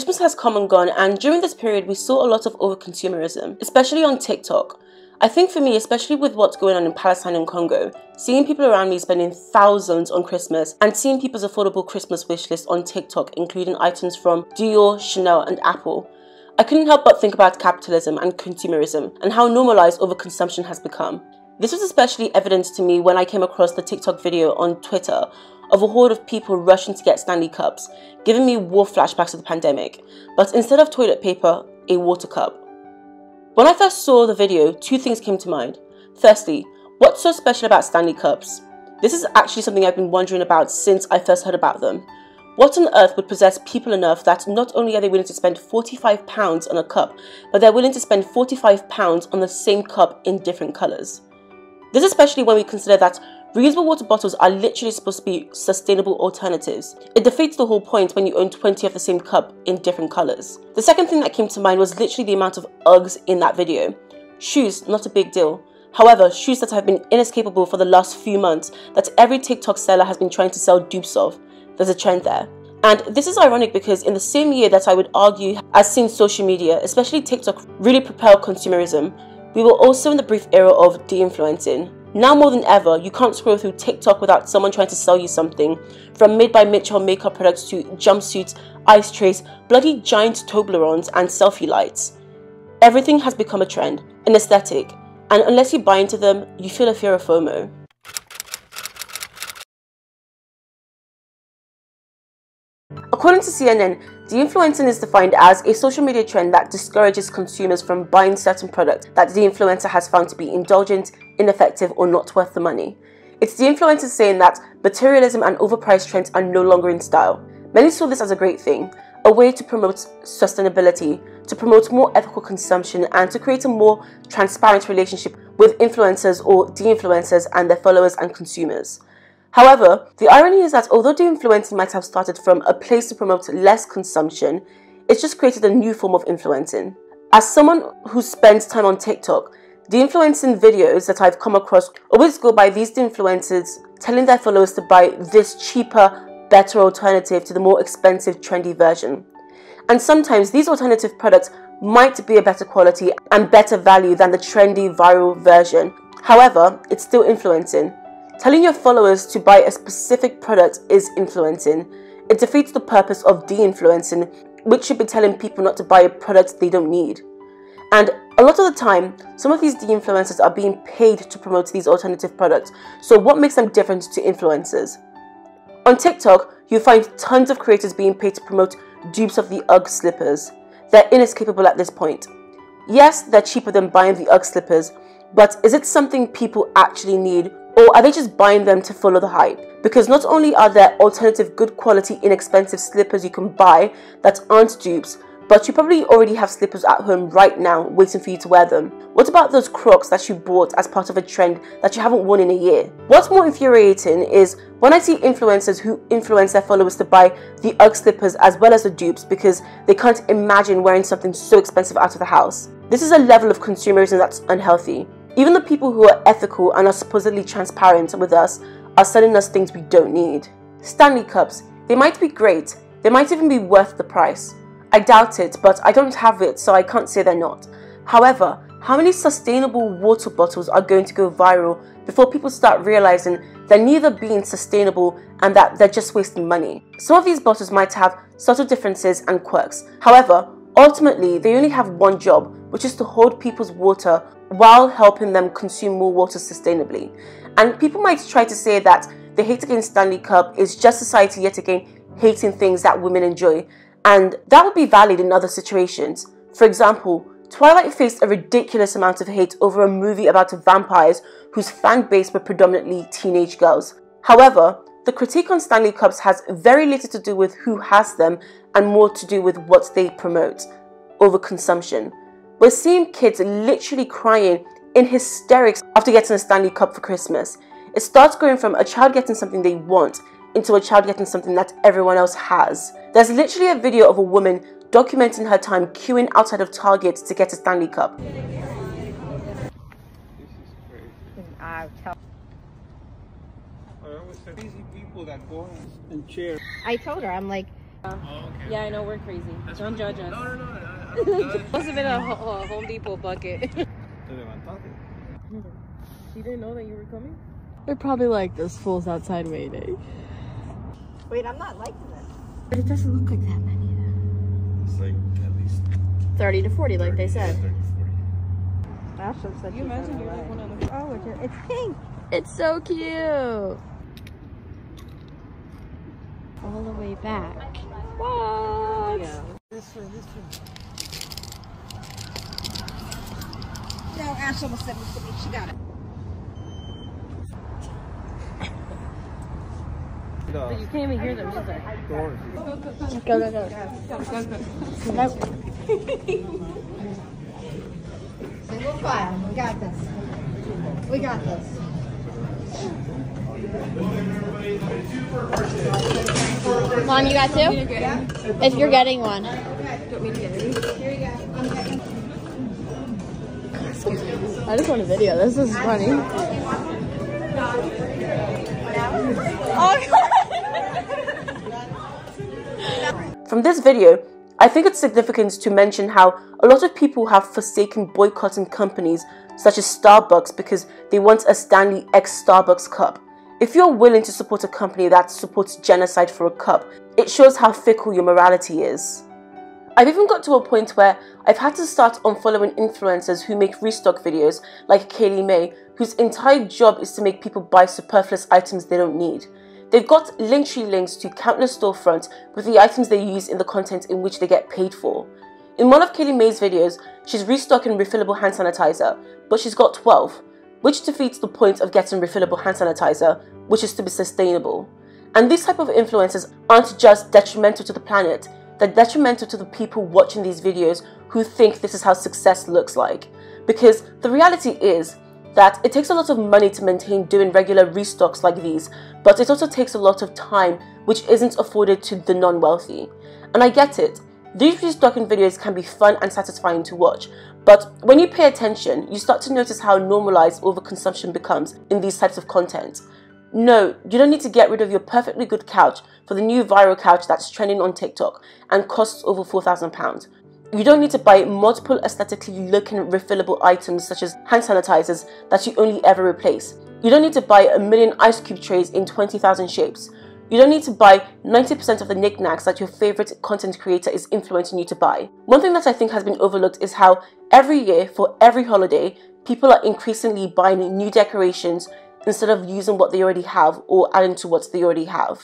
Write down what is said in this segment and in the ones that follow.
Christmas has come and gone, and during this period we saw a lot of overconsumerism, especially on TikTok. I think for me, especially with what's going on in Palestine and Congo, seeing people around me spending thousands on Christmas and seeing people's affordable Christmas wish list on TikTok, including items from Dior, Chanel and Apple, I couldn't help but think about capitalism and consumerism and how normalized overconsumption has become. This was especially evident to me when I came across the TikTok video on Twitter of a horde of people rushing to get Stanley cups, giving me war flashbacks of the pandemic, but instead of toilet paper, a water cup. When I first saw the video, two things came to mind. Firstly, what's so special about Stanley cups? This is actually something I've been wondering about since I first heard about them. What on earth would possess people enough that not only are they willing to spend £45 on a cup, but they're willing to spend £45 on the same cup in different colours? This especially when we consider that reusable water bottles are literally supposed to be sustainable alternatives. It defeats the whole point when you own 20 of the same cup in different colours. The second thing that came to mind was literally the amount of Uggs in that video. Shoes, not a big deal. However, shoes that have been inescapable for the last few months that every TikTok seller has been trying to sell dupes of. There's a trend there. And this is ironic because in the same year that I would argue has seen social media, especially TikTok, really propel consumerism, we were also in the brief era of Deinfluencing. Now more than ever, you can't scroll through TikTok without someone trying to sell you something, from Made by Mitchell makeup products to jumpsuits, ice trays, bloody giant Toblerones and selfie lights. Everything has become a trend, an aesthetic, and unless you buy into them, you feel a fear of FOMO. According to CNN, de-influencing is defined as a social media trend that discourages consumers from buying certain products that the influencer has found to be indulgent, ineffective, or not worth the money. It's the influencers saying that materialism and overpriced trends are no longer in style. Many saw this as a great thing, a way to promote sustainability, to promote more ethical consumption, and to create a more transparent relationship with influencers or de-influencers and their followers and consumers. However, the irony is that although de-influencing might have started from a place to promote less consumption, it's just created a new form of influencing. As someone who spends time on TikTok, de-influencing videos that I've come across always go by these de-influencers telling their followers to buy this cheaper, better alternative to the more expensive, trendy version. And sometimes these alternative products might be a better quality and better value than the trendy, viral version. However, it's still influencing. Telling your followers to buy a specific product is influencing. It defeats the purpose of de-influencing, which should be telling people not to buy a product they don't need. And a lot of the time, some of these de-influencers are being paid to promote these alternative products. So what makes them different to influencers? On TikTok, you'll find tons of creators being paid to promote dupes of the Ugg slippers. They're inescapable at this point. Yes, they're cheaper than buying the Ugg slippers, but is it something people actually need? Or are they just buying them to follow the hype? Because not only are there alternative good quality inexpensive slippers you can buy that aren't dupes, but you probably already have slippers at home right now waiting for you to wear them. What about those Crocs that you bought as part of a trend that you haven't worn in a year? What's more infuriating is when I see influencers who influence their followers to buy the Ugg slippers as well as the dupes because they can't imagine wearing something so expensive out of the house. This is a level of consumerism that's unhealthy. Even the people who are ethical and are supposedly transparent with us are selling us things we don't need. Stanley cups, they might be great, they might even be worth the price. I doubt it, but I don't have it, so I can't say they're not. However, how many sustainable water bottles are going to go viral before people start realizing they're neither being sustainable and that they're just wasting money? Some of these bottles might have subtle differences and quirks. However, ultimately, they only have one job, which is to hold people's water while helping them consume more water sustainably. And people might try to say that the hate against Stanley Cup is just society yet again hating things that women enjoy, and that would be valid in other situations. For example, Twilight faced a ridiculous amount of hate over a movie about vampires whose fan base were predominantly teenage girls. However, the critique on Stanley Cups has very little to do with who has them and more to do with what they promote: overconsumption. We're seeing kids literally crying in hysterics after getting a Stanley Cup for Christmas. It starts going from a child getting something they want into a child getting something that everyone else has. There's literally a video of a woman documenting her time queuing outside of Target to get a Stanley Cup. This is crazy. I always say crazy people that go and share. I told her, I'm like, Oh, okay. Yeah, I know we're crazy. Don't judge us. No. Must have been a Home Depot bucket. She didn't know that you were coming? They're probably like, this fool's outside waiting. Wait, I'm not liking this. But it doesn't look like that many. It's like at least 30 to 40, like they said. 30 to 40. Ashley said you imagine you're like one of the... Oh, it's pink. It's so cute. All the way back. What? Yeah. This one. No, Ash almost sent this to me. She got it. But you can't even hear them, is it? Go. Single file. We got this. We got this. Mom, you got two? Yeah. If you're getting one. Do you want me to get it? Here you go. I'm getting. I just want a video. This is funny. From this video, I think it's significant to mention how a lot of people have forsaken boycotting companies such as Starbucks because they want a Stanley X Starbucks cup. If you're willing to support a company that supports genocide for a cup, it shows how fickle your morality is. I've even got to a point where I've had to start unfollowing influencers who make restock videos like Kaylee May, whose entire job is to make people buy superfluous items they don't need. They've got Linktree links to countless storefronts with the items they use in the content in which they get paid for. In one of Kaylee May's videos, she's restocking refillable hand sanitizer, but she's got 12, which defeats the point of getting refillable hand sanitizer, which is to be sustainable. And these type of influencers aren't just detrimental to the planet, they're detrimental to the people watching these videos who think this is how success looks like. Because the reality is that it takes a lot of money to maintain doing regular restocks like these, but it also takes a lot of time which isn't afforded to the non-wealthy. And I get it, these restocking videos can be fun and satisfying to watch, but when you pay attention, you start to notice how normalized overconsumption becomes in these types of content. No, you don't need to get rid of your perfectly good couch for the new viral couch that's trending on TikTok and costs over £4,000. You don't need to buy multiple aesthetically looking refillable items such as hand sanitizers that you only ever replace. You don't need to buy 1 million ice cube trays in 20,000 shapes. You don't need to buy 90% of the knickknacks that your favorite content creator is influencing you to buy. One thing that I think has been overlooked is how every year, for every holiday, people are increasingly buying new decorations instead of using what they already have or adding to what they already have.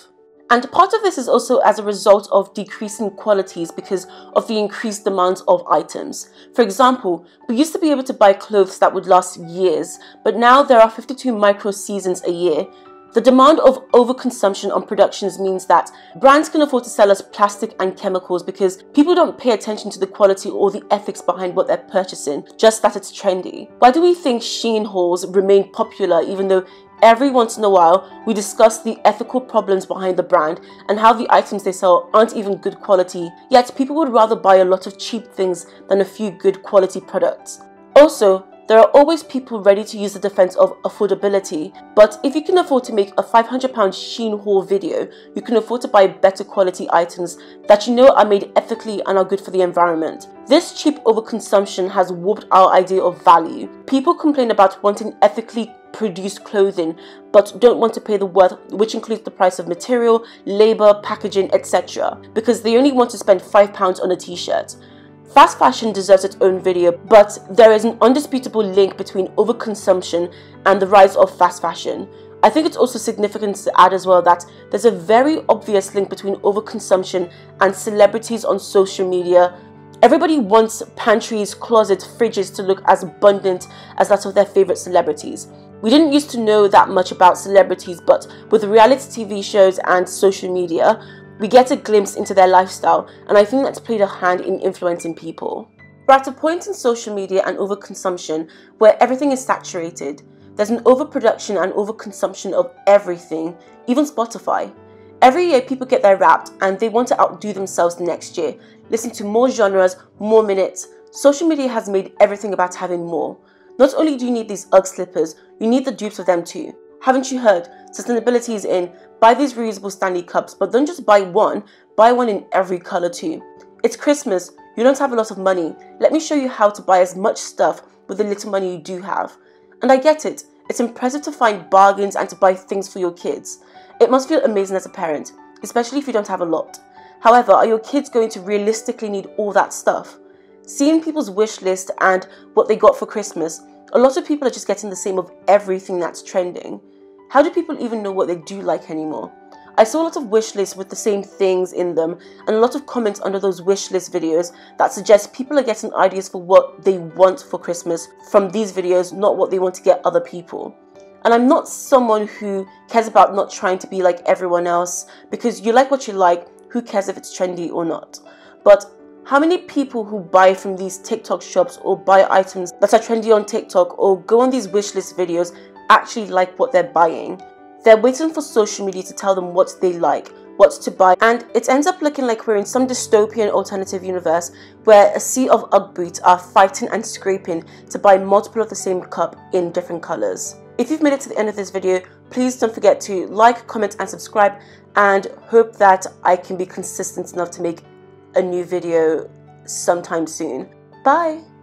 And part of this is also as a result of decreasing qualities because of the increased demand of items. For example, we used to be able to buy clothes that would last years, but now there are 52 micro seasons a year. The demand of overconsumption on productions means that brands can afford to sell us plastic and chemicals because people don't pay attention to the quality or the ethics behind what they're purchasing, just that it's trendy. Why do we think Shein hauls remain popular even though every once in a while we discuss the ethical problems behind the brand and how the items they sell aren't even good quality, yet people would rather buy a lot of cheap things than a few good quality products? Also, there are always people ready to use the defense of affordability, but if you can afford to make a £500 Shein haul video, you can afford to buy better quality items that you know are made ethically and are good for the environment. This cheap overconsumption has warped our idea of value. People complain about wanting ethically produced clothing, but don't want to pay the worth, which includes the price of material, labour, packaging, etc., because they only want to spend £5 on a t-shirt. Fast fashion deserves its own video, but there is an undisputable link between overconsumption and the rise of fast fashion. I think it's also significant to add as well that there's a very obvious link between overconsumption and celebrities on social media. Everybody wants pantries, closets, fridges to look as abundant as that of their favourite celebrities. We didn't used to know that much about celebrities, but with reality TV shows and social media, we get a glimpse into their lifestyle, and I think that's played a hand in influencing people. We're at a point in social media and overconsumption where everything is saturated. There's an overproduction and overconsumption of everything, even Spotify. Every year people get their Wrapped and they want to outdo themselves the next year, listen to more genres, more minutes. Social media has made everything about having more. Not only do you need these UGG slippers, you need the dupes of them too. Haven't you heard? Sustainability is in. Buy these reusable Stanley cups, but don't just buy one, buy one in every colour too. It's Christmas, you don't have a lot of money. Let me show you how to buy as much stuff with the little money you do have. And I get it, it's impressive to find bargains and to buy things for your kids. It must feel amazing as a parent, especially if you don't have a lot. However, are your kids going to realistically need all that stuff? Seeing people's wish list and what they got for Christmas, a lot of people are just getting the same of everything that's trending. How do people even know what they do like anymore? I saw a lot of wish lists with the same things in them and a lot of comments under those wish list videos that suggest people are getting ideas for what they want for Christmas from these videos, not what they want to get other people. And I'm not someone who cares about not trying to be like everyone else, because you like what you like, who cares if it's trendy or not? But how many people who buy from these TikTok shops or buy items that are trendy on TikTok or go on these wish list videos actually like what they're buying? They're waiting for social media to tell them what they like, what to buy, and it ends up looking like we're in some dystopian alternative universe where a sea of Ugg boots are fighting and scraping to buy multiple of the same cup in different colours. If you've made it to the end of this video, please don't forget to like, comment and subscribe, and hope that I can be consistent enough to make a new video sometime soon. Bye!